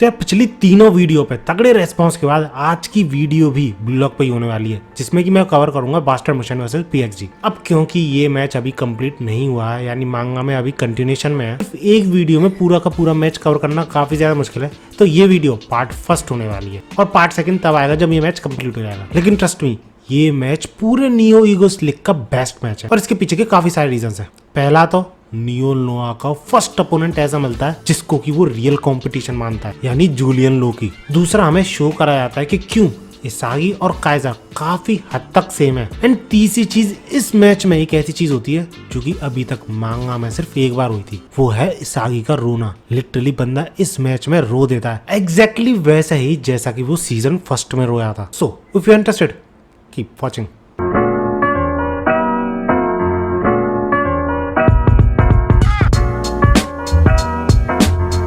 तो यार पिछली तीनों वीडियो पे तगड़े रेस्पॉन्स के बाद आज की वीडियो भी ब्लॉग पे ही होने वाली है, जिसमें कि मैं कवर करूंगा बास्टर्ड मोशन वर्सेस पीएक्सजी। अब क्योंकि ये मैच अभी कंप्लीट नहीं हुआ है, यानी मांगा में अभी कंटिन्यूएशन में है, एक वीडियो में पूरा का पूरा मैच कवर करना काफी ज्यादा मुश्किल है। तो ये वीडियो पार्ट फर्स्ट होने वाली है और पार्ट सेकंड तब आएगा जब ये मैच कंप्लीट हो जाएगा। लेकिन ट्रस्ट मी, ये मैच पूरे नियो ईगोस लीग का बेस्ट मैच है और इसके पीछे के काफी सारे रीजंस हैं। पहला तो नियो नोआ का फर्स्ट अपोनेंट ऐसा मिलता है जिसको कि वो रियल कंपटीशन मानता है, यानी जूलियन लोकी। दूसरा, हमें शो करा जाता है कि क्यों इसागी और काइजर काफी हद तक सेम है। एंड तीसरी चीज, इस मैच में एक ऐसी चीज होती है जो कि अभी तक मांगा में सिर्फ एक बार हुई थी, वो है इसागी का रोना। लिटरली बंदा इस मैच में रो देता है, एग्जैक्टली वैसा ही जैसा कि वो सीजन फर्स्ट में रोया था। So if you interested, keep watching.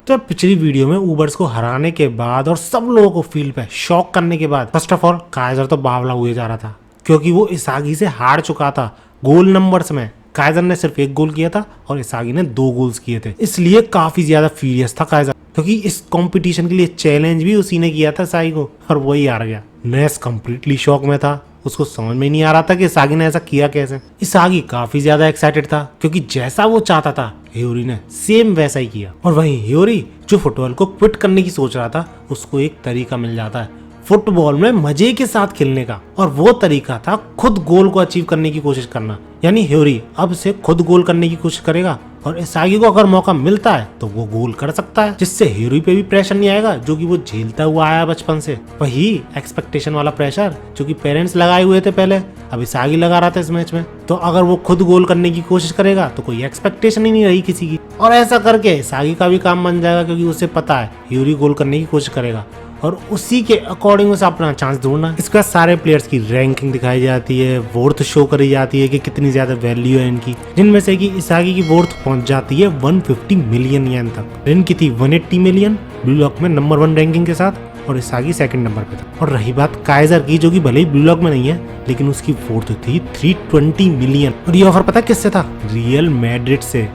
तो पिछली वीडियो में ऊबर्स को हराने के बाद और सब लोगों को फील्ड पे शॉक करने के बाद फर्स्ट ऑफ ऑल काइजर तो बावला हुए जा रहा था, क्योंकि वो इसागी से हार चुका था। गोल नंबर्स में काइजर ने सिर्फ 1 गोल किया था और इसागी ने 2 गोल्स किए थे, इसलिए काफी ज्यादा फ्यूरियस था काइजर, क्योंकि इस कंपटीशन के लिए चैलेंज भी उसी ने किया था इसागी को और वही हार गया। नेस कंप्लीटली शॉक में था, उसको समझ में नहीं आ रहा था कि इसागी ने ऐसा किया कैसे। इसागी काफी ज्यादा एक्साइटेड था, क्योंकि जैसा वो चाहता था हियोरी ने सेम वैसा ही किया। और वहीं हियोरी जो फुटबॉल को क्विट करने की सोच रहा था, उसको एक तरीका मिल जाता है फुटबॉल में मजे के साथ खेलने का, और वो तरीका था खुद गोल को अचीव करने की कोशिश करना। यानी हियोरी अब से खुद गोल करने की कोशिश करेगा और इसागी को अगर मौका मिलता है तो वो गोल कर सकता है, जिससे हियोरी पे भी प्रेशर नहीं आएगा जो कि वो झेलता हुआ आया बचपन से। वही एक्सपेक्टेशन वाला प्रेशर जो कि पेरेंट्स लगाए हुए थे पहले, अब इसागी लगा रहा था इस मैच में। तो अगर वो खुद गोल करने की कोशिश करेगा तो कोई एक्सपेक्टेशन ही नहीं रही किसी की, और ऐसा करके इसागी का भी काम बन जाएगा, क्योंकि उसे पता है हियोरी गोल करने की कोशिश करेगा और उसी के अकॉर्डिंग उसे अपना चांस ढूंढना। इसके बाद सारे प्लेयर्स की रैंकिंग दिखाई जाती है, वोर्थ शो करी जाती है कि कितनी ज्यादा वैल्यू है इनकी, जिनमें से कि इसागी की वोर्थ पहुंच जाती है 150 मिलियन येन तक। रिन की थी 180 मिलियन ब्लू लॉक में नंबर 1 रैंकिंग के साथ, और इसागी सेकंड नंबर पे था। और रही बात काइजर की, जो कि भले ही ब्लू लॉक में नहीं है, लेकिन उसकी वोर्थ थी 320 मिलियन। और ये ऑफर पता किससे था? रियल मैड्रिड से,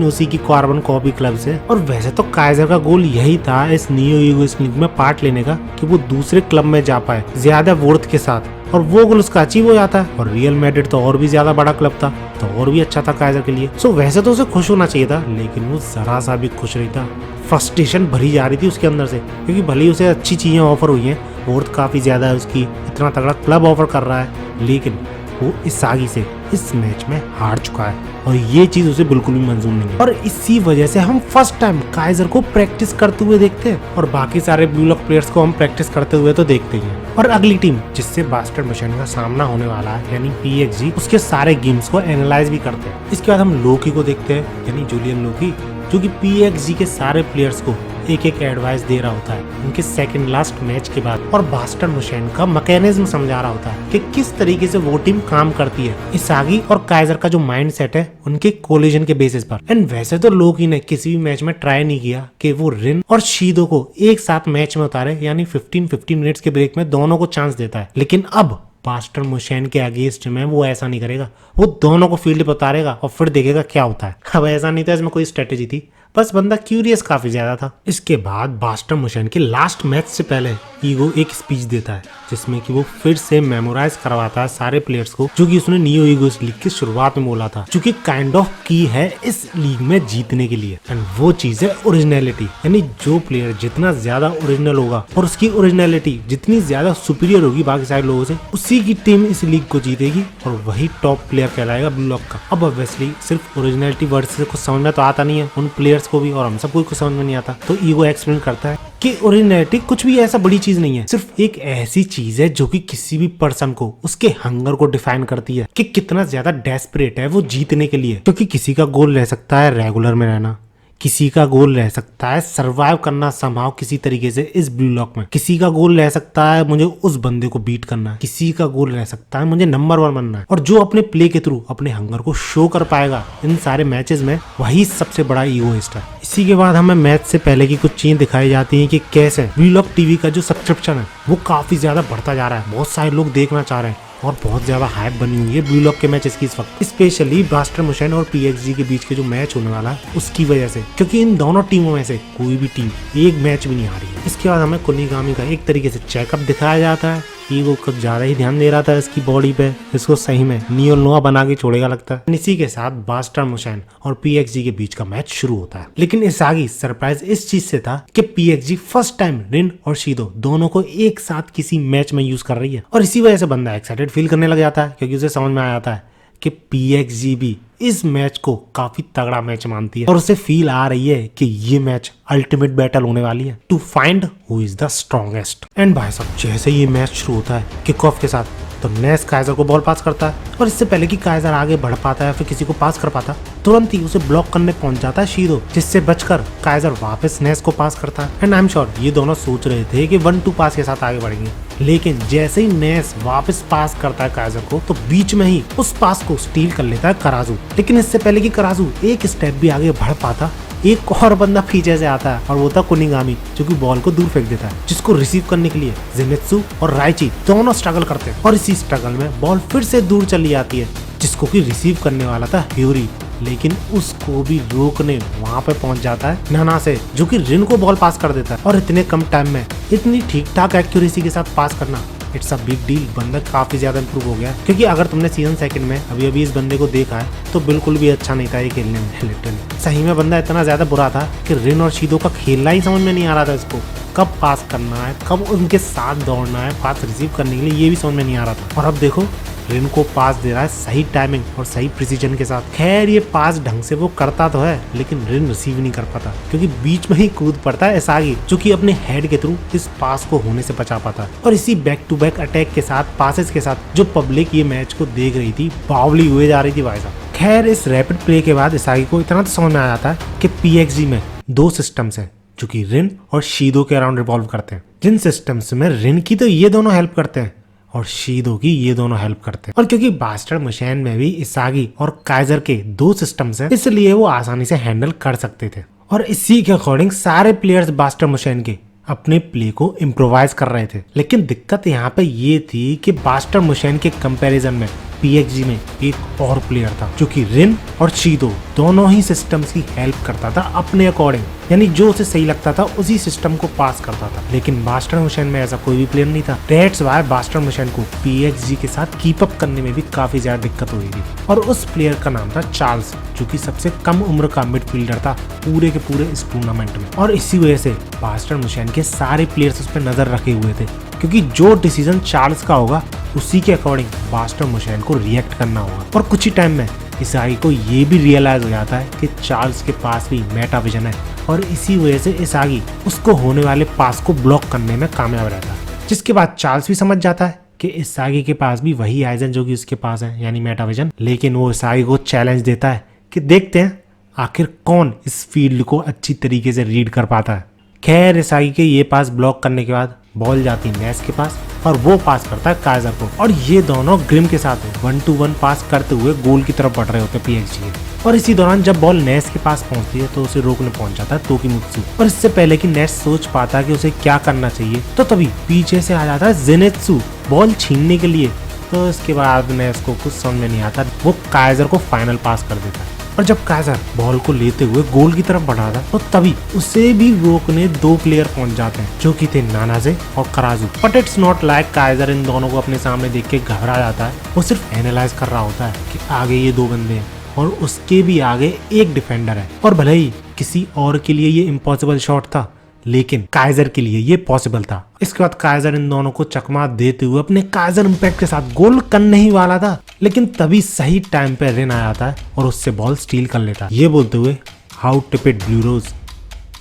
उसी की कार्बन कॉपी क्लब से। और वैसे तो काइजर का गोल यही था इस नियो ईगोस लीग में पार्ट लेने का, कि वो दूसरे क्लब में जा पाए ज्यादा वोर्थ के साथ, और वो गोल उसका अचीव हो जाता है। और रियल मैड्रिड तो और भी ज्यादा बड़ा क्लब था, तो और भी अच्छा था काइजर के लिए। सो वैसे तो उसे खुश होना चाहिए था, लेकिन वो जरा सा भी खुश नहीं था। फ्रस्ट्रेशन भरी जा रही थी उसके अंदर से, क्योंकि भले ही उसे अच्छी चीजें ऑफर हुई हैं, वोर्थ काफी ज्यादा है उसकी, इतना तगड़ा क्लब ऑफर कर रहा है, लेकिन वो इसागी से इस मैच में हार चुका है और ये चीज उसे बिल्कुल भी मंजूर नहीं है। और इसी वजह से हम फर्स्ट टाइम काइजर को प्रैक्टिस करते हुए देखते हैं, और बाकी सारे ब्लू लॉक प्लेयर्स को हम प्रैक्टिस करते हुए तो देखते ही हैं। और अगली टीम जिससे बास्टर्ड मोशन का सामना होने वाला है, यानी पीएक्सजी, उसके सारे गेम्स को एनालाइज भी करते हैं। इसके बाद हम लोकी को देखते हैं, यानी जूलियन लोकी, जो कि पीएक्सजी के सारे प्लेयर्स को एक एक एडवाइस दे रहा होता है उनके सेकंड लास्ट मैच के बाद, और बास्टर्ड मोशन का मैकेनिज्म समझा रहा होता है कि किस तरीके से वो टीम काम करती है, इसागी और काइजर का जो माइंड सेट है उनके कोलिजन के बेसिस पर। एंड वैसे तो लोकी ने किसी भी मैच में ट्राई नहीं किया कि वो रिन और शीदो को एक साथ मैच में उतारे, यानी 15-15 मिनट्स के ब्रेक में दोनों को चांस देता है। लेकिन अब बास्टर्ड मोशन के अगेंस्ट में वो ऐसा नहीं करेगा, वो दोनों को फील्ड पर उतारेगा और फिर देखेगा क्या होता है। अब ऐसा नहीं था इसमें कोई स्ट्रेटेजी थी, बस बंदा क्यूरियस काफी ज्यादा था। इसके बाद बास्टर्ड मोशन के लास्ट मैच से पहले ईगो एक स्पीच देता है, जिसमें कि वो फिर से मेमोराइज करवाता है सारे प्लेयर्स को, जो कि उसने नियो ईगोस लीग की शुरुआत में बोला था, जो कि काइंड ऑफ की है इस लीग में जीतने के लिए। एंड वो चीज है ओरिजिनलिटी, यानी जो प्लेयर जितना ज्यादा ओरिजिनल होगा और उसकी ओरिजिनलिटी जितनी ज्यादा सुपीरियर होगी बाकी सारे लोगों से, उसी की टीम इस लीग को जीतेगी और वही टॉप प्लेयर कहलाएगा ब्लू लॉक का। अब ऑब्वियसली सिर्फ ओरिजिनलिटी वर्ड से कुछ समझ में तो आता नहीं है उन प्लेयर्स को भी, और हम सबको कुछ समझ में नहीं आता। तो ईगो एक्सप्लेन करता है कि ओरिजिनलिटी कुछ भी ऐसा बड़ी चीज नहीं है, सिर्फ एक ऐसी चीज है जो कि किसी भी पर्सन को उसके हंगर को डिफाइन करती है कि कितना ज्यादा डेस्परेट है वो जीतने के लिए। क्योंकि किसी का गोल रह सकता है रेगुलर में रहना, किसी का गोल रह सकता है सरवाइव करना समहाउ किसी तरीके से इस ब्लू लॉक में, किसी का गोल रह सकता है मुझे उस बंदे को बीट करना है, किसी का गोल रह सकता है मुझे नंबर 1 बनना है। और जो अपने प्ले के थ्रू अपने हंगर को शो कर पाएगा इन सारे मैचेस में, वही सबसे बड़ा ईगोइस्ट है। इसी के बाद हमें मैच से पहले की कुछ चीजें दिखाई जाती है कि कैसे ब्लू लॉक टीवी का जो सब्सक्रिप्शन है वो काफी ज्यादा बढ़ता जा रहा है, बहुत सारे लोग देखना चाह रहे हैं। और बहुत ज्यादा हाइप बनी हुई है ब्लू लॉक के मैचेस की इस वक्त, स्पेशली बास्टर मोशन और पीएक्सजी के बीच के जो मैच होने वाला है उसकी वजह से, क्योंकि इन दोनों टीमों में से कोई भी टीम एक मैच भी नहीं हारी है। इसके बाद हमें कुनिगामी का एक तरीके से चेकअप दिखाया जाता है कि वो कुछ ज्यादा ही ध्यान दे रहा था इसकी बॉडी पे, इसको सही में नियो नोआ बना के छोड़ेगा लगता है। इसी के साथ बास्टर मोशन और पीएक्सजी के बीच का मैच शुरू होता है, लेकिन इसागी सरप्राइज इस चीज से था कि पीएक्सजी फर्स्ट टाइम रिन और शीदो दोनों को एक साथ किसी मैच में यूज कर रही है, और इसी वजह से बंदा एक्साइटेड फील करने लग जाता है, क्योंकि उसे समझ में आ जाता है कि पीएक्सजी भी इस मैच को काफी तगड़ा मैच मानती है, और उसे फील आ रही है कि ये मैच अल्टीमेट बैटल होने वाली है to find who is the strongest. And भाई साहब जैसे ये मैच शुरू होता है किक ऑफ के साथ, तो नेस काइजर को बॉल पास करता है, और इससे पहले कि काइजर आगे बढ़ पाता है फिर किसी को पास कर पाता, तुरंत ही उसे ब्लॉक करने पहुंच जाता है शीदो, जिससे बचकर काइजर वापस नेस को पास करता है। एंड आई एम श्योर ये दोनों सोच रहे थे कि 1-2 पास के साथ आगे बढ़ेंगे, लेकिन जैसे ही नेस वापस पास करता है काइजर को, तो बीच में ही उस पास को स्टील कर लेता है कराजू। लेकिन इससे पहले कि कराजू एक स्टेप भी आगे बढ़ पाता, एक और बंदा पीछे से आता है, और वो था कुनिगामी, जो कि बॉल को दूर फेंक देता है, जिसको रिसीव करने के लिए जेनेत्सु और राइची दोनों स्ट्रगल करते हैं, और इसी स्ट्रगल में बॉल फिर से दूर चली जाती है, जिसको कि रिसीव करने वाला था ह्यूरी, लेकिन उसको भी रोकने वहां पे पहुंच जाता है नाना से, जो कि रिन को बॉल पास कर देता है। और इतने कम टाइम में इतनी ठीक ठाक एक्यूरेसी के साथ पास करना, इट्स अ बिग डील। बंदा काफी ज्यादा इंप्रूव हो गया, क्योंकि अगर तुमने सीजन 2 में अभी इस बंदे को देखा है तो बिल्कुल भी अच्छा नहीं था ये खेलने में। लिटरली सही में बंदा इतना ज्यादा बुरा था कि रिन और शीदो का खेलना ही समझ में नहीं आ रहा था इसको, कब पास करना है, कब उनके साथ दौड़ना है पास रिसीव करने के लिए, ये भी समझ में नहीं आ रहा था। और अब देखो रिन को पास दे रहा है सही टाइमिंग और सही प्रिसीजन के साथ। खैर ये पास ढंग से वो करता तो है, लेकिन रिन रिसीव नहीं कर पाता, क्योंकि बीच में ही कूद पड़ता है इसागी, जो कि अपने हेड के थ्रू इस पास को होने से बचा पाता है। और इसी बैक टू बैक अटैक के साथ, पासेस के साथ, जो पब्लिक ये मैच को देख रही थी बावली हुए जा रही थी भाई साहब। खैर इस रैपिड प्ले के बाद इसागी को इतना तो समझ में आ जाता है कि पीएक्सजी में 2 सिस्टम्स है, जो कि रिन और शीदो के अराउंड रिवॉल्व करते हैं। जिन सिस्टम्स में रिन की तो ये दोनों हेल्प करते हैं और शीदो की ये दोनों हेल्प करते हैं, और क्योंकि बास्टर मोशन में भी इसागी और काइजर के 2 सिस्टम्स हैं, इसलिए वो आसानी से हैंडल कर सकते थे। और इसी के अकॉर्डिंग सारे प्लेयर्स बास्टर मोशन के अपने प्ले को इम्प्रोवाइज कर रहे थे। लेकिन दिक्कत यहाँ पे ये थी कि बास्टर मोशन के कंपैरिजन में पीएक्सजी में एक और प्लेयर था, जो कि रिन और शीदो दोनों ही सिस्टम्स की हेल्प करता था अपने अकॉर्डिंग, यानी जो उसे सही लगता था उसी सिस्टम को पास करता था। लेकिन बास्टर मोशन में ऐसा कोई भी प्लेयर नहीं था। दैट्स व्हाई बास्टर मोशन को पीएक्सजी के साथ कीप अप करने में भी काफी ज्यादा दिक्कत हो रही थी। और उस प्लेयर का नाम था चार्ल्स, जो कि सबसे कम उम्र का मिडफील्डर था पूरे के पूरे इस टूर्नामेंट में। और इसी वजह से बास्टर मोशन के सारे प्लेयर्स उस पर नजर रखे हुए थे, क्योंकि जो डिसीजन चार्ल्स का होगा उसी के अकॉर्डिंग बास्टर मोशन को रिएक्ट करना होगा। और कुछ ही टाइम में इसागी को ये भी रियलाइज हो जाता है कि चार्ल्स के पास भी मेटा विजन है, और इसी वजह से इसागी उसको होने वाले पास को ब्लॉक करने में कामयाब रहता है। जिसके बाद चार्ल्स भी समझ जाता है कि इसागी के पास भी वही आइजन जो कि उसके पास है, यानी मेटा विजन। लेकिन वो इसागी को चैलेंज देता है कि देखते हैं आखिर कौन इस फील्ड को अच्छी तरीके से रीड कर पाता है। खैर इसागी के ये पास ब्लॉक करने के बाद बॉल जाती नेस के पास, और वो पास करता है काइजर को, और ये दोनों ग्रिम के साथ 1-2-1 पास करते हुए गोल की तरफ बढ़ रहे होते पीएक्सजी के। और इसी दौरान जब बॉल नेस के पास पहुंचती है तो उसे रोकने पहुंच जाता है तोकिमुत्सु, और इससे पहले कि नेस सोच पाता कि उसे क्या करना चाहिए, तो तभी पीछे से आ जाता है जेनेत्सु बॉल छीनने के लिए। तो इसके बाद नेस को कुछ समझ में नहीं आता, वो काइजर को फाइनल पास कर देता है। और जब काइजर बॉल को लेते हुए गोल की तरफ बढ़ा था, तो तभी उसे भी रोकने 2 प्लेयर पहुंच जाते हैं, जो कि थे नानाजे और Karasu. But it's not like Kaiser इन दोनों को अपने सामने देख के घबरा जाता है। वो सिर्फ एनालाइज कर रहा होता है कि आगे ये 2 बंदे हैं और उसके भी आगे एक डिफेंडर है, और भले ही किसी और के लिए ये इम्पॉसिबल शॉट था, लेकिन काइजर के लिए ये पॉसिबल था। इसके बाद काइजर इन दोनों को चकमा देते हुए अपने काइजर इम्पैक्ट के साथ गोल करने ही वाला था, लेकिन तभी सही टाइम पे रिन आ जाता है और उससे बॉल स्टील कर लेता है, ये बोलते हुए how stupid blue rose,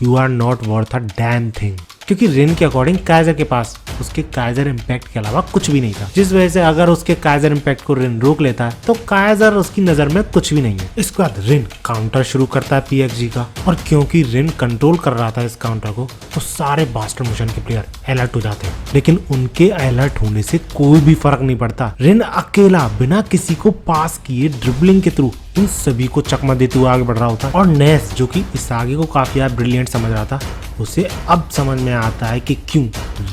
you are not worth a damn thing. क्योंकि रिन के अकॉर्डिंग काइजर के पास उसके काइजर इम्पैक्ट के अलावा कुछ भी नहीं था, जिस वजह से अगर उसके काइजर इम्पैक्ट को रिन रोक लेता है तो काइजर उसकी नजर में कुछ भी नहीं है। इसके बाद रिन काउंटर शुरू करता है पीएक्सजी का, और क्योंकि रिन कंट्रोल कर रहा था इस काउंटर को, तो सारे बास्टर मोशन के प्लेयर अलर्ट हो जाते हैं। लेकिन उनके अलर्ट होने से कोई भी फर्क नहीं पड़ता। रिन अकेला बिना किसी को पास किए ड्रिबलिंग के थ्रू इन सभी को चकमा देते हुए आगे बढ़ रहा होता है। और नेस, जो कि इस आगे को काफी ब्रिलियंट समझ रहा था, उसे अब समझ में आता है कि क्यों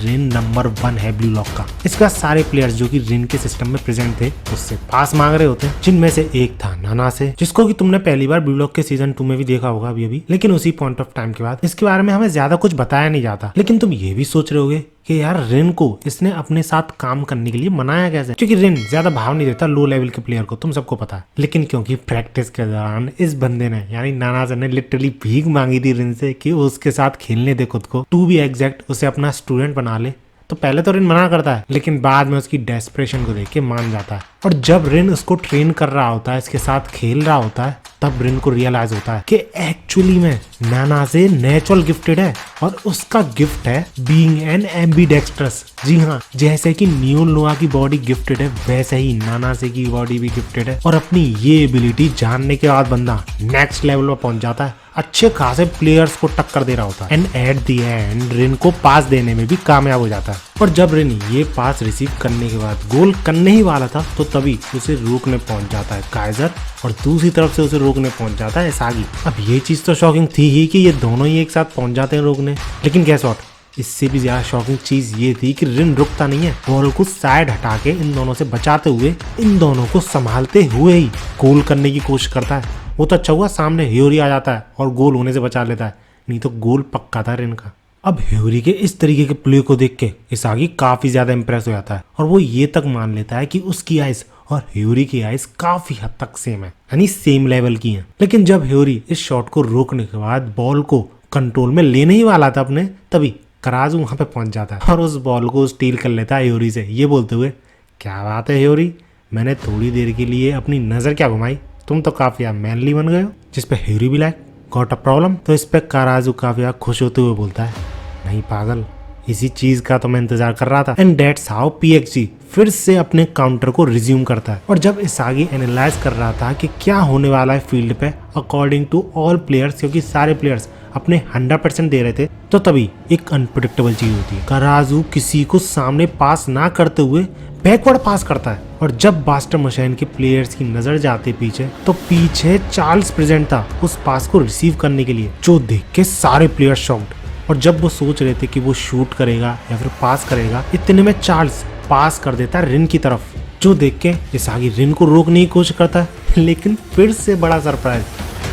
रिन नंबर 1 है ब्लू लॉक का। इसके बाद सारे प्लेयर्स जो कि रिन के सिस्टम में प्रेजेंट थे उससे पास मांग रहे होते हैं, जिनमें से एक था नाना से, जिसको कि तुमने पहली बार ब्लू लॉक के सीजन 2 में भी देखा होगा अभी। लेकिन उसी पॉइंट ऑफ टाइम के बाद इसके बारे में हमें ज्यादा कुछ बताया नहीं जाता। लेकिन तुम ये भी सोच रहे होगे कि यार रिन को इसने अपने साथ काम करने के लिए मनाया कैसे, क्योंकि रिन ज्यादा भाव नहीं देता लो लेवल के प्लेयर को, तुम सबको पता है। लेकिन क्योंकि प्रैक्टिस के दौरान इस बंदे ने यानी नाना सर ने लिटरली भीख मांगी थी रिन से कि वो उसके साथ खेलने दे खुद को, टू बी एग्जैक्ट उसे अपना स्टूडेंट बना ले, तो पहले तो रिन मना करता है, लेकिन बाद में उसकी डेस्परेशन को देख के मान जाता है। और जब रिन उसको ट्रेन कर रहा होता है, इसके साथ खेल रहा होता है, तब रिन को रियलाइज होता है कि एक्चुअली में नाना से नेचुरल गिफ्टेड है और उसका गिफ्ट है बीइंग एन एम्बीडेक्स्ट्रस। जी हाँ, जैसे कि न्यूल नोआ की बॉडी गिफ्टेड है वैसे ही नाना से की बॉडी भी गिफ्टेड है। और अपनी ये एबिलिटी जानने के बाद बंदा नेक्स्ट लेवल पर पहुंच जाता है, अच्छे खासे प्लेयर्स को टक्कर दे रहा होता है एंड एट द एंड रिन को पास देने में भी कामयाब हो जाता है। और जब रिन ये पास रिसीव करने के बाद गोल करने ही वाला था तो तभी उसे रोकने पहुंच जाता है काइजर और दूसरी तरफ से उसे रोकने पहुंच जाता है इसागी। अब ये चीज तो शॉकिंग थी ही कि ये दोनों ही एक साथ पहुंच जाते हैं रोकने, लेकिन गैस व्हाट, इससे भी ज्यादा शॉकिंग चीज ये थी कि रिन रुकता नहीं है, बॉल को साइड हटा के इन दोनों से बचाते हुए, इन दोनों को संभालते हुए ही गोल करने की कोशिश करता है। वो तो अच्छा हुआ सामने ह्योरी आ जाता है और गोल होने से बचा लेता है, नहीं तो गोल पक्का था रिन का। अब ह्योरी के इस तरीके के प्ले को देख के इसागी काफी ज्यादा इंप्रेस हो जाता है और वो ये तक मान लेता है कि उसकी आइस और ह्योरी की आइस काफी हद तक सेम है, यानी सेम लेवल की हैं। लेकिन जब ह्योरी इस शॉट को रोकने के बाद बॉल को कंट्रोल में लेने ही वाला था अपने, तभी कराजू वहां पे पहुंच जाता है और उस बॉल को स्टील कर लेता है ह्योरी से, ये बोलते हुए, क्या बात है ह्योरी, मैंने थोड़ी देर के लिए अपनी नजर क्या घुमाई, तुम तो काफी मैनली बन गए हो। जिस पे ह्योरी भी लाइक गॉट अ प्रॉब्लम, तो इस पे कराजू काफी खुश होते हुए बोलता है, नहीं पागल, इसी चीज का तो मैं इंतजार कर रहा था। एंड दैट्स हाउ PXG फिर से अपने काउंटर को रिज्यूम करता है। और जब इसागी एनालाइज कर रहा था कि क्या होने वाला है फील्ड पे अकॉर्डिंग टू ऑल प्लेयर्स, क्योंकि सारे प्लेयर्स अपने 100% दे रहे थे, तो तभी एक अनप्रेडिक्टेबल चीज होती है। कराजू किसी को सामने पास ना करते हुए बैकवर्ड पास करता है और जब बास्टर मशीन के प्लेयर्स की नजर जाती पीछे, तो पीछे चार्ल्स प्रेजेंट था उस पास को रिसीव करने के लिए, जो देख के सारे प्लेयर्स शॉक्ड। और जब वो सोच रहे थे कि वो शूट करेगा या फिर पास करेगा, इतने में चार्ल्स पास कर देता है रिन की तरफ, जो देख के इसागी रिन को रोकने की कोशिश करता है। लेकिन फिर से बड़ा सरप्राइज,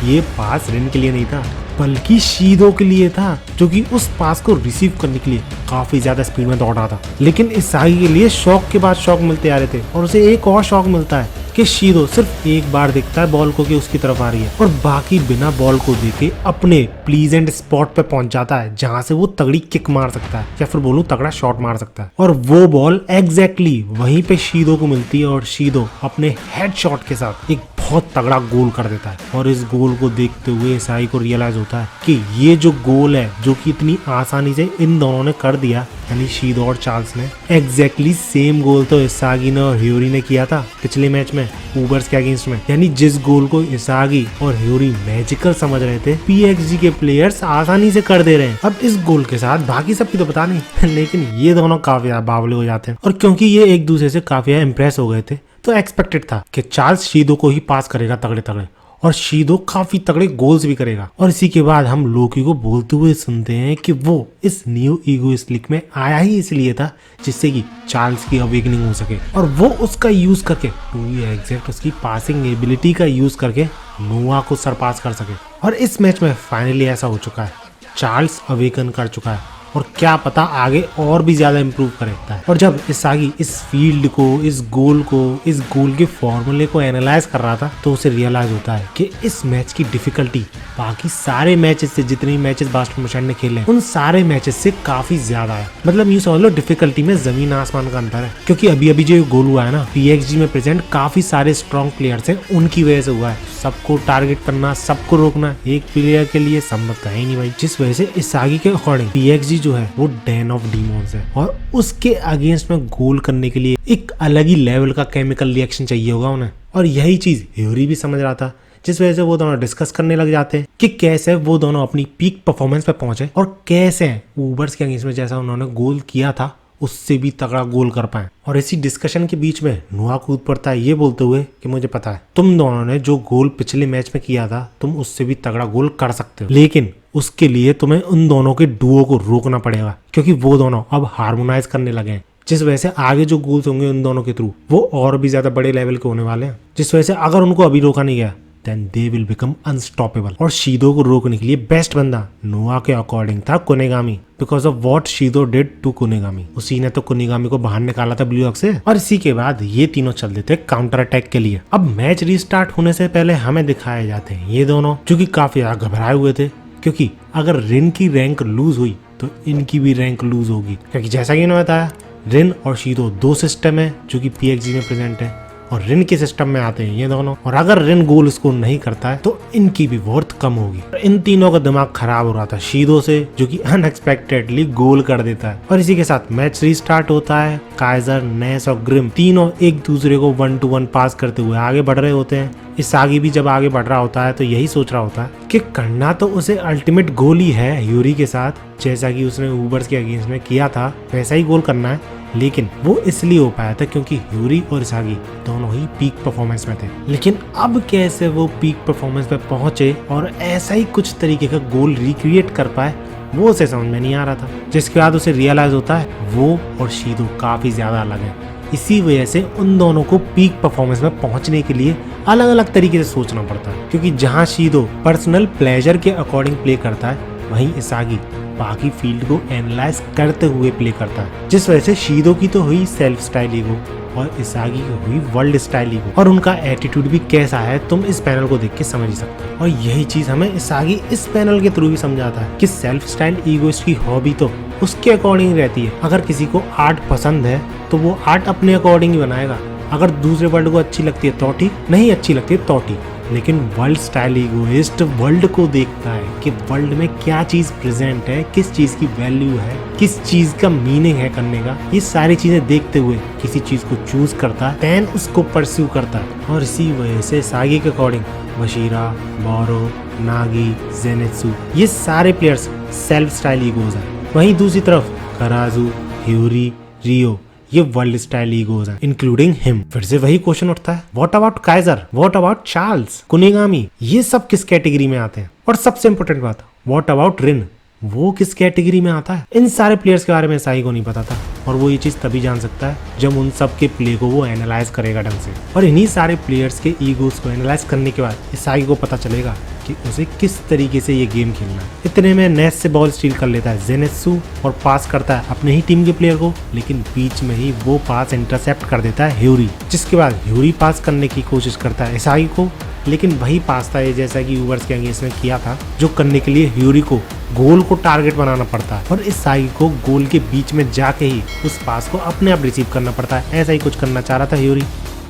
ये पास रिन के लिए नहीं था बल्कि शीदो के लिए था, जो कि उस पास को रिसीव करने के लिए काफी ज्यादा स्पीड में दौड़ रहा था। लेकिन इसागी के लिए शॉक के बाद शॉक मिलते आ रहे थे और उसे एक और शॉक मिलता है कि शीदो सिर्फ एक बार दिखता है बॉल को कि उसकी तरफ आ रही है और बाकी बिना बॉल को देखे अपने प्लीजेंट स्पॉट पे पहुंच जाता है, जहां से वो तगड़ी किक मार सकता है या फिर बोलूं तगड़ा शॉट मार सकता है। और वो बॉल एग्जैक्टली वहीं पे शीदो को मिलती है और शीदो अपने हेड शॉट के साथ एक बहुत तगड़ा गोल कर देता है। और इस गोल को देखते हुए इसाई को रियलाइज होता है कि ये जो गोल है, जो कि इतनी आसानी से इन दोनों ने कर दिया, यानी शीदो और चार्ल्स ने, एग्जैक्टली सेम गोल तो इसागी ने और ह्योरी ने किया था पिछले मैच में ऊबर्स के अगेंस्ट में। यानी जिस गोल को इसागी और ह्योरी मैजिकल समझ रहे थे, PXG के प्लेयर्स आसानी से कर दे रहे हैं। अब इस गोल के साथ बाकी सबकी तो पता नहीं लेकिन ये दोनों काफी बावले हो जाते हैं। और क्योंकि ये एक दूसरे से काफी इम्प्रेस हो गए थे, तो एक्सपेक्टेड था कि चार्ल्स शीदो को ही पास करेगा तगड़े तगड़े और शीदो काफी तगड़े गोल्स भी करेगा। और इसी के बाद हम लोकी को बोलते हुए सुनते हैं कि वो इस न्यू ईगोइस्ट लीग में आया ही इसलिए था जिससे कि चार्ल्स की अवेकनिंग हो सके और वो उसका यूज करके, टू बी एग्जैक्ट उसकी पासिंग एबिलिटी का यूज करके नोआ को सरपास कर सके। और इस मैच में फाइनली ऐसा हो चुका है, चार्ल्स अवेकन कर चुका है और क्या पता आगे और भी ज्यादा इम्प्रूव करेगा। और जब इसागी इस फील्ड को, इस गोल के फॉर्मूले को एनालाइज कर रहा था, तो उसे रियलाइज होता है कि इस मैच की डिफिकल्टी बाकी सारे मैचेस से, जितने मैचेस बास्टर मशीन ने खेले उन सारे मैचेस से काफी ज्यादा है। मतलब यूं समझ लो डिफिकल्टी में जमीन आसमान का अंतर है, क्योंकि अभी अभी जो गोल हुआ है ना, PXG में प्रेजेंट काफी सारे स्ट्रॉन्ग प्लेयर्स हैं, उनकी वजह से हुआ है। सबको टारगेट करना, सबको रोकना एक प्लेयर के लिए संभव है ही नहीं भाई, जिस वजह से इसागी के अकॉर्डिंग PXG जो है वो डेन ऑफ डीमॉन्स है और उसके अगेंस्ट में गोल करने के लिए एक अलग ही लेवल का केमिकल रिएक्शन चाहिए होगा उन्हें। और यही चीज ह्योरी भी समझ रहा था, जिस वजह से वो दोनों डिस्कस करने लग जाते हैं कि कैसे वो दोनों अपनी पीक परफॉर्मेंस पे पहुंचे और कैसे ऊबर्स के अगेंस्ट में जैसा उन्होंने गोल किया था उससे भी तगड़ा गोल कर पाए। और इसी डिस्कशन के बीच में नोआ कूद पड़ता है ये बोलते हुए कि मुझे पता है तुम दोनों ने जो गोल पिछले मैच में किया था तुम उससे भी तगड़ा गोल कर सकते हो, लेकिन उसके लिए तुम्हें उन दोनों के डुओ को रोकना पड़ेगा, क्योंकि वो दोनों अब हार्मोनाइज करने लगे हैं, जिस वजह से आगे जो गोल्स होंगे उन दोनों के थ्रू वो और भी ज्यादा बड़े लेवल के होने वाले हैं, जिस वजह से अगर उनको अभी रोका नहीं गया then they will become unstoppable. और शीदो को रोकने के लिए बेस्ट बंदा नोआ के अकॉर्डिंग था Kunigami, because of what Shidou did to Kunigami. उसी ने तो कुनिगामी को बाहर निकाला था ब्लू हॉक से, और इसी के बाद ये तीनों चल देते काउंटर अटैक के लिए। अब मैच रीस्टार्ट होने से पहले हमें दिखाए जाते हैं ये दोनों, जो कि काफी ज्यादा घबराए हुए थे, क्योंकि अगर रिन की रैंक लूज हुई तो इनकी भी रैंक लूज होगी, क्योंकि जैसा कि इन्होंने बताया रिन और शीदो दो सिस्टम है जो कि पीएक्सजी में प्रेजेंट है, और रिन के सिस्टम में आते हैं ये दोनों, और अगर रिन गोल स्कोर नहीं करता है तो इनकी भी वर्थ कम होगी। इन तीनों का दिमाग खराब हो रहा था शीदो से, जो कि अनएक्सपेक्टेडली गोल कर देता है, और इसी के साथ मैच रीस्टार्ट होता है। काइजर, नेस और ग्रिम तीनों एक दूसरे को 1-2-1 पास करते हुए आगे बढ़ रहे होते हैं। इसागी भी जब आगे बढ़ रहा होता है तो यही सोच रहा होता है कि करना तो उसे अल्टीमेट गोल ही है ह्यूरी के साथ, जैसा कि उसने ऊबर्स के अगेंस्ट में किया था वैसा ही गोल करना है। लेकिन वो इसलिए हो पाया था क्योंकि ह्यूरी और इसागी दोनों ही पीक परफॉर्मेंस में थे। लेकिन अब कैसे वो पीक परफॉर्मेंस पे पहुंचे और ऐसा ही कुछ तरीके का गोल रिक्रिएट कर पाए, वो उसे समझ में नहीं आ रहा था। जिसके बाद उसे रियलाइज होता है वो और शीदो काफी ज्यादा अलग है। इसी वजह से उन दोनों को पीक परफॉर्मेंस में पहुंचने के लिए अलग अलग तरीके से सोचना पड़ता है, क्योंकि जहां शीदो पर्सनल प्लेजर के अकॉर्डिंग प्ले करता है, वहीं इसागी बाकी फील्ड को एनालाइज करते हुए प्ले करता है। जिस वजह से शीदो की तो हुई सेल्फ स्टाइल ईगो और इसागी की हुई वर्ल्ड स्टाइल ईगो, और उनका एटीट्यूड भी कैसा है तुम इस पैनल को देख के समझ ही सकते हो। और यही चीज हमें इसागी इस पैनल के थ्रू भी समझाता है कि सेल्फ स्टाइल ईगोइस्ट की हॉबी तो उसके अकॉर्डिंग रहती है। अगर किसी को आर्ट पसंद है तो वो आर्ट अपने अकॉर्डिंग ही बनाएगा। अगर दूसरे वर्ल्ड को अच्छी लगती है तो ठीक, नहीं अच्छी लगती है तो ठीक। लेकिन वर्ल्ड स्टाइल ईगोइस्ट वर्ल्ड को देखता है कि वर्ल्ड में क्या चीज प्रेजेंट है, किस चीज की वैल्यू है, किस चीज का मीनिंग है करने का। ये सारी चीजें देखते हुए किसी चीज को चूज करता है, देन उसको परस्यू करता है। और इसी वजह से सागी के अकॉर्डिंग वशीरा, बोरो, नागी, जेनेत्सु ये सारे प्लेयर्स सेल्फ स्टाइल ईगोज हैं। वहीं दूसरी तरफ कराजू, ह्यूरी, रियो ये वर्ल्ड स्टाइल ईगोज हैं, इंक्लूडिंग हिम। फिर से वही क्वेश्चन उठता है, what about Kaiser, what about Charles, Kunigami, ये सब किस कैटेगरी में आते हैं? और सबसे इंपॉर्टेंट बात, व्हाट अबाउट रिन, वो किस कैटेगरी में आता है? इन सारे प्लेयर्स के बारे में साई को नहीं पता था, और वो ये चीज तभी जान सकता है जब उन सब के प्ले को वो एनालाइज करेगा ढंग से। और इन्हीं सारे प्लेयर्स के ईगोस को एनालाइज करने के बाद इसागी को पता चलेगा कि उसे किस तरीके से ये गेम खेलना है। इतने में नेस से बॉल स्टील कर लेता है जेनेत्सु और पास करता है अपने ही टीम के प्लेयर को, लेकिन बीच में ही वो पास इंटरसेप्ट कर देता है ह्यूरी। जिसके बाद ह्यूरी पास करने की कोशिश करता है इसागी को, लेकिन वही पास था ये जैसा कि ऊबर्स के अगेंस्ट में किया था, जो करने के लिए ह्यूरी को गोल को टारगेट बनाना पड़ता है और इसागी को गोल के बीच में जाके ही उस पास को अपने आप रिसीव करना पड़ता है। ऐसा ही कुछ करना चाह रहा था ह्यूरी,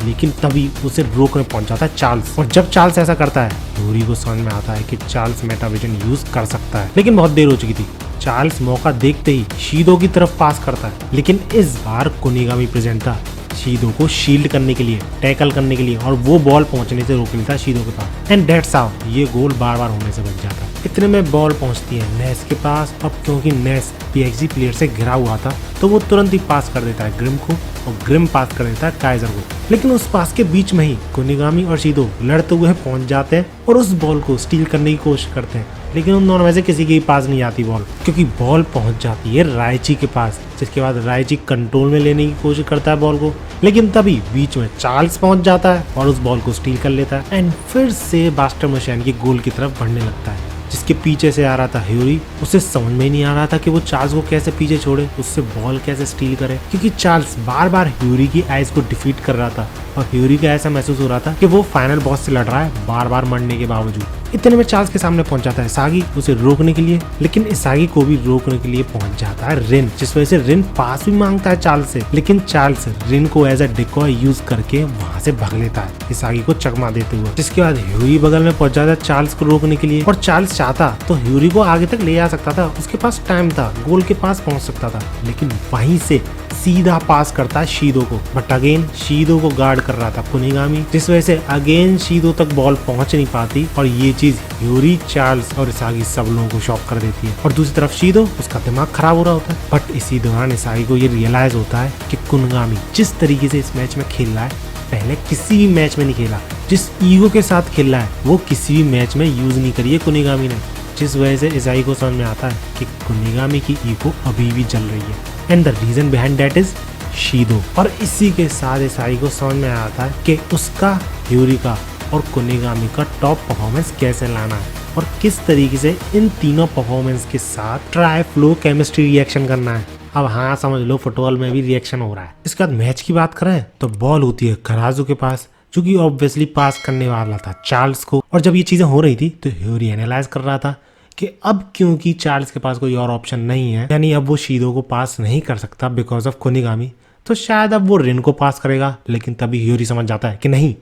लेकिन तभी उसे रोकने पहुंच जाता है चार्ल्स। और जब चार्ल्स ऐसा करता है ह्यूरी को समझ में आता है कि चार्ल्स मेटाविजन यूज कर सकता है, लेकिन बहुत देर हो चुकी थी। चार्ल्स मौका देखते ही शीदो की तरफ पास करता है, लेकिन इस बार कुनिगामी प्रेजेंट था शीदो को शील्ड करने के लिए, टैकल करने के लिए, और वो बॉल पहुंचने से रोक लेता शीदो के पास। एंड दैट्स हाउ ये गोल बार बार होने से बच जाता है। इतने में बॉल पहुंचती है नेस के पास। अब क्योंकि नेस पीएक्सजी प्लेयर से घिरा हुआ था तो वो तुरंत ही पास कर देता है ग्रिम को, और ग्रिम पास कर देता है काइजर को। लेकिन उस पास के बीच में ही कुनिगामी और शीदो लड़ते हुए पहुंच जाते हैं और उस बॉल को स्टील करने की कोशिश करते हैं, लेकिन उन दोनों में से किसी के पास नहीं आती बॉल, क्योंकि बॉल पहुंच जाती है रायची के पास। जिसके बाद रायची कंट्रोल में लेने की कोशिश करता है बॉल को, लेकिन तभी बीच में चार्ल्स पहुंच जाता है और उस बॉल को स्टील कर लेता है। एंड फिर से बास्टर मशीन की गोल की तरफ बढ़ने लगता है, जिसके पीछे से आ रहा था ह्यूरी। उसे समझ में ही नहीं आ रहा था कि वो चार्ल्स को कैसे पीछे छोड़े, उससे बॉल कैसे स्टील करे, क्योंकि चार्ल्स बार बार ह्यूरी की आइज को डिफीट कर रहा था और ह्यूरी का ऐसा महसूस हो रहा था कि वो फाइनल बॉस से लड़ रहा है बार बार मरने के बावजूद। इतने में चार्ल्स के सामने पहुंच जाता है इसागी उसे रोकने के लिए, लेकिन इसागी को भी रोकने के लिए पहुंच जाता है रिन, जिस वजह से रिन पास भी मांगता है चार्ल्स से, लेकिन चार्ल्स रिन को एज अ डिकॉय यूज करके वहां से भाग लेता है इसागी को चकमा देते हुए। जिसके बाद ह्यूरी बगल में पहुंच जाता है चार्ल्स को रोकने के लिए, और चार्ल्स चाहता तो ह्यूरी को आगे तक ले आ सकता था, उसके पास टाइम था, गोल के पास पहुंच सकता था, लेकिन वहीं से सीधा पास करता है शीदो को। बट अगेन शीदो को गार्ड कर रहा था कुनिगामी, जिस वजह से अगेन शीदो तक बॉल पहुंच नहीं पाती, और ये चीज ह्यूरी, चार्ल्स और इसागी सब लोगों को शॉक कर देती है। और दूसरी तरफ शीदो, उसका दिमाग खराब हो रहा होता है। बट इसी दौरान इसागी को ये रियलाइज होता है कि कुनिगामी जिस तरीके से इस मैच में खेल रहा है पहले किसी भी मैच में नहीं खेला, जिस ईगो के साथ खेल रहा है वो किसी भी मैच में यूज नहीं करी है कुनिगामी ने। जिस वजह से इसाई को समझ में आता है कि कुनिगामी की ईगो अभी भी जल रही है and the reason behind that is Shidou. और इसी के साथ इसाई को समझ में आता है कि उसका ह्यूरिका और कुनिगामी का टॉप परफॉर्मेंस कैसे लाना है और किस तरीके से इन तीनों परफॉर्मेंस के साथ ट्राई फ्लो केमिस्ट्री रिएक्शन करना है। अब हाँ समझ लो फुटबॉल में भी रिएक्शन हो रहा है। इसके बाद मैच की बात करें तो बॉल होती है कराजू के पास, जो कि ऑब्वियसली पास करने वाला था चार्ल्स को। और जब ये चीजें हो रही थी तो ह्यूरी एनालाइज कर रहा था कि अब क्योंकि चार्ल्स के पास कोई और ऑप्शन नहीं है, यानी अब वो शीदो को पास नहीं कर सकता बिकॉज ऑफ कुनिगामी, तो शायद अब वो रिन को पास करेगा। लेकिन तभी ह्यूरी समझ जाता है कि नहीं,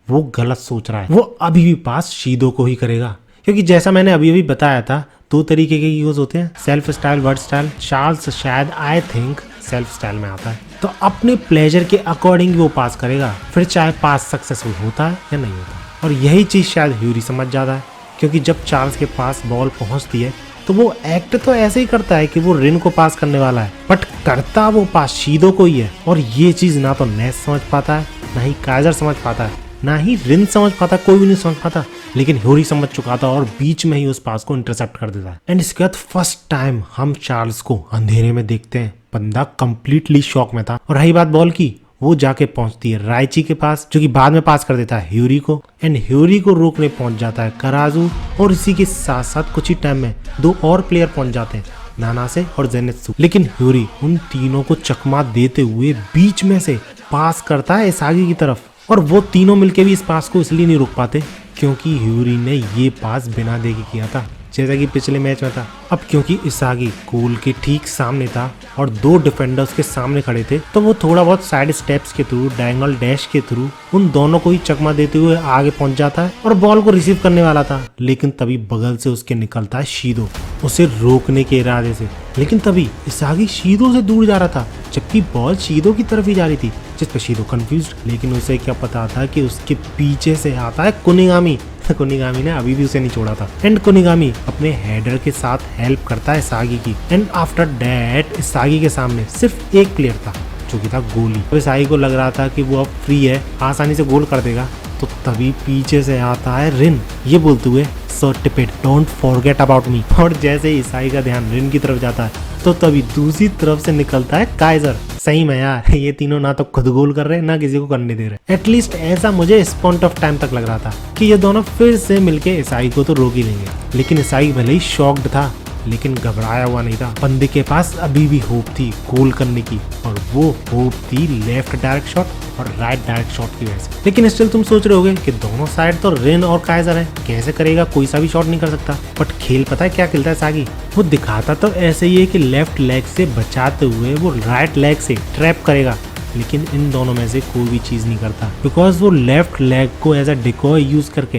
वो गलत सोच रहा है, वो अभी भी पास शीदो को ही करेगा। क्योंकि जैसा मैंने अभी अभी बताया था, दो तरीके के ईगोज होते हैं, self style, word style. Charles शायद आई थिंक सेल्फ स्टाइल में आता है, तो अपने प्लेजर के अकॉर्डिंग वो पास करेगा, फिर चाहे पास सक्सेसफुल होता है या नहीं होता। और यही चीज शायद ह्यूरी समझ जाता है, क्योंकि जब चार्ल्स के पास बॉल पहुंचती है तो वो एक्ट तो ऐसे ही करता है कि वो रिन को पास करने वाला है, बट करता वो पास शीदो को ही है। और ये चीज ना तो नेस समझ पाता है, ना ही काइजर समझ पाता है, ना ही रिन समझ पाता, कोई भी नहीं समझ पाता। लेकिन ह्यूरी समझ चुका था और बीच में ही उस पास को इंटरसेप्ट कर देता है। एंड इसके बाद फर्स्ट टाइम हम चार्ल्स को अंधेरे में देखते हैं। बंदा कंप्लीटली शॉक में था। और रही बात बॉल की, वो जाके पहुंचती है राइची के पास, जो कि बाद में पास कर देता है ह्यूरी को। एंड ह्यूरी को रोकने पहुंच जाता है कराजू। और इसी के साथ साथ कुछ ही टाइम में दो और प्लेयर पहुंच जाते हैं, नानासे और जेनेत्सु। लेकिन ह्यूरी उन तीनों को चकमा देते हुए बीच में से पास करता है इसागी की तरफ। और वो तीनों मिलके भी इस पास को इसलिए नहीं रोक पाते क्योंकि ह्यूरी ने ये पास बिना देखे किया था, जैसा कि पिछले मैच में था। अब क्योंकि इसागी गोल के ठीक सामने था और दो डिफेंडर्स के सामने खड़े थे, तो वो थोड़ा बहुत साइड स्टेप्स के थ्रू, डायगोनल डैश के थ्रू उन दोनों को ही चकमा देते हुए आगे पहुंच जाता है और बॉल को रिसीव करने वाला था। लेकिन तभी बगल से उसके निकलता है शीदो, उसे रोकने के इरादे से। लेकिन तभी इसागी शीदो से दूर जा रहा था, जबकि बॉल शीदो की तरफ ही जा रही थी, जिस पे शीदो कंफ्यूज्ड। लेकिन उसे क्या पता था कि उसके पीछे से आता है कुनिगामी। कुनिगामी ने अभी भी उसे नहीं छोड़ा था। एंड कुनिगामी अपने हेडर के साथ हेल्प करता है इसागी की। एंड आफ्टर दैट इसागी के सामने सिर्फ एक प्लेयर था, जो कि था गोली। तो इसागी को लग रहा था कि वो अब फ्री है, आसानी से गोल कर देगा। तो तभी पीछे से आता है रिन, ये बोलते हुए सो टिपिट डोंट फॉरगेट अबाउट मी। और जैसे ही इसाई का ध्यान रिन की तरफ जाता है तो तभी दूसरी तरफ से निकलता है काइजर। सही में यार, ये तीनों ना तो खुद गोल कर रहे ना किसी को करने दे रहे। एटलीस्ट ऐसा मुझे इस पॉइंट ऑफ टाइम तक लग रहा था कि ये दोनों फिर से मिलके इसाई को तो रोक ही लेंगे। लेकिन इसाई भले ही शॉक्ड था, लेकिन घबराया हुआ नहीं था। बंदे के पास अभी भी होप थी गोल करने की, और वो होप थी लेफ्ट डायरेक्ट शॉट और राइट डायरेक्ट शॉट की वजह से। लेकिन स्टिल तुम सोच रहे होगे कि दोनों साइड तो रिन और काइजर है, कैसे करेगा, कोई सा भी शॉट नहीं कर सकता। बट खेल पता है क्या खेलता है सागी, वो दिखाता तो ऐसे ही है कि लेफ्ट लेग से बचाते हुए वो राइट लेग से ट्रैप करेगा। लेकिन इन दोनों में से कोई भी चीज नहीं करता, बिकॉज वो लेफ्ट लेग को एज अ डिकॉय यूज करके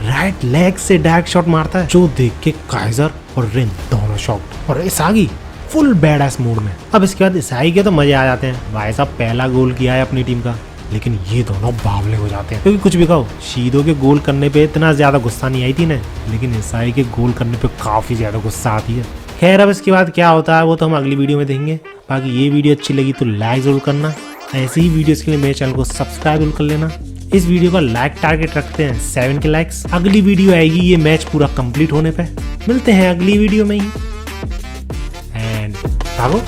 राइट लेग से डायरेक्ट शॉट मारता है, जो देख के काइजर और रिन दोनों शॉक्ड और इसागी फुल बैड एस मूड में। अब इसके बाद इसाई के तो मजे आ जाते हैं, भाई साहब पहला गोल किया है अपनी टीम का। लेकिन ये दोनों बावले हो जाते हैं, क्योंकि कुछ भी कहो, शीदो के गोल करने पे इतना ज्यादा गुस्सा नहीं आई थी ना, लेकिन इसाई के गोल करने पे काफी ज्यादा गुस्सा आती है। खैर अब इसके बाद क्या होता है वो तो हम अगली वीडियो में देखेंगे। बाकी ये वीडियो अच्छी लगी तो लाइक जरूर करना, ऐसे ही वीडियोस के लिए मेरे चैनल को सब्सक्राइब जरूर कर लेना। इस वीडियो का लाइक टारगेट रखते हैं 7 के लाइक्स। अगली वीडियो आएगी ये मैच पूरा कंप्लीट होने पे। मिलते हैं अगली वीडियो में ही। एंड भागो।